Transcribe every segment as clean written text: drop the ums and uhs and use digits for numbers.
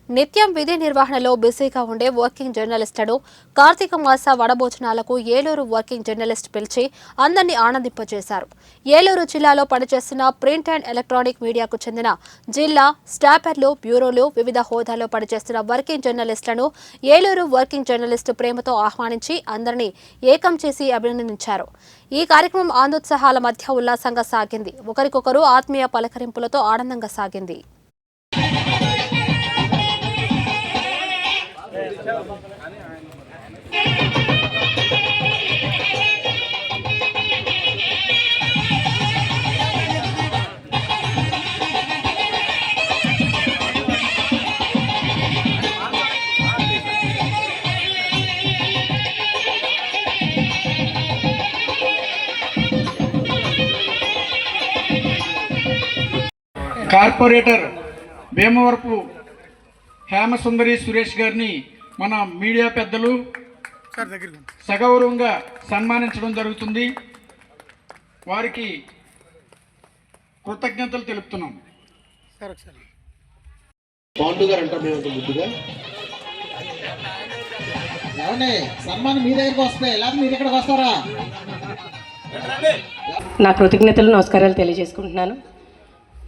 నిత్యం విధి నిర్వహణలో బిజీగా ఉండే వర్కింగ్ జర్నలిస్టును కార్తీక మాస వడభోజనాలకు ఏలూరు వర్కింగ్ జర్నలిస్ట్ పిలిచి అందరినీ ఆనందింపజేశారు. ఏలూరు జిల్లాలో పనిచేస్తున్న ప్రింట్ అండ్ ఎలక్ట్రానిక్ మీడియాకు చెందిన జిల్లా స్టాపర్లు, బ్యూరోలు, వివిధ హోదాల్లో పనిచేస్తున్న వర్కింగ్ జర్నలిస్టులను ఏలూరు వర్కింగ్ జర్నలిస్టు ప్రేమతో ఆహ్వానించి అందరినీ ఏకం చేసి అభినందించారు. ఈ కార్యక్రమం ఆనందోత్సాహాల మధ్య ఉల్లాసంగా సాగింది. ఒకరికొకరు ఆత్మీయ పలకరింపులతో ఆనందంగా సాగింది. కార్పొరేటర్ భీమవరపు హేమసుందరి సురేష్ గారిని మన మీడియా పెద్దలు సగౌరవంగా సన్మానించడం జరుగుతుంది. వారికి కృతజ్ఞతలు తెలుపుతున్నాం. పాండు గారు అంటారు మేము ముద్దుగా సన్మానం మీ దగ్గరికి వస్తే లేకపోతే మీరు ఇక్కడికి వస్తారా? నా కృతజ్ఞతలు, నమస్కారాలు తెలియజేసుకుంటున్నాను.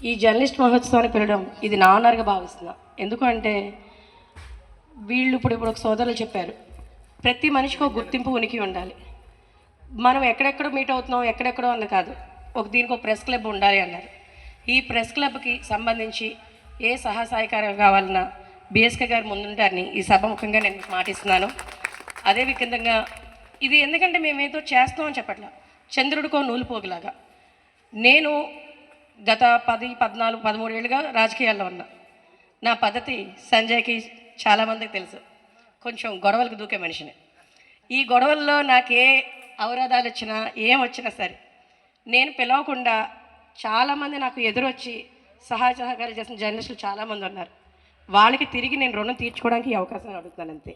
ఈ జర్నలిస్ట్ మహోత్సవాన్ని పిలవడం ఇది నా ఆనర్గా భావిస్తున్నా. ఎందుకంటే వీళ్ళు ఇప్పుడు ఒక సోదరులు చెప్పారు, ప్రతి మనిషికి ఒక గుర్తింపు, ఉనికి ఉండాలి. మనం ఎక్కడెక్కడో మీట్ అవుతున్నాం, ఎక్కడెక్కడో అన్న కాదు, దీనికి ఒక ప్రెస్ క్లబ్ ఉండాలి అన్నారు. ఈ ప్రెస్ క్లబ్కి సంబంధించి ఏ సహాయకారం కావాలన్నా బిఎస్కే గారు ముందుంటారని ఈ సభముఖంగా నేను మాటిస్తున్నాను. అదే విధంగా ఇది ఎందుకంటే మేమేదో చేస్తామని చెప్పట్లా, చంద్రుడికో నూలు పోగులాగా. నేను గత 10, 14, 13 ఏళ్ళుగా రాజకీయాల్లో ఉన్నా. నా పద్ధతి సంజయ్కి చాలామందికి తెలుసు, కొంచెం గొడవలకు దూకే మనిషిని. ఈ గొడవల్లో నాకు ఏ అవరోధాలు వచ్చినా ఏం వచ్చినా సరే నేను పిలవకుండా చాలామంది నాకు ఎదురొచ్చి సహకారం చేసిన జర్నలిస్టులు చాలామంది ఉన్నారు. వాళ్ళకి తిరిగి నేను రుణం తీర్చుకోవడానికి ఈ అవకాశం అడుగుతాను అంతే.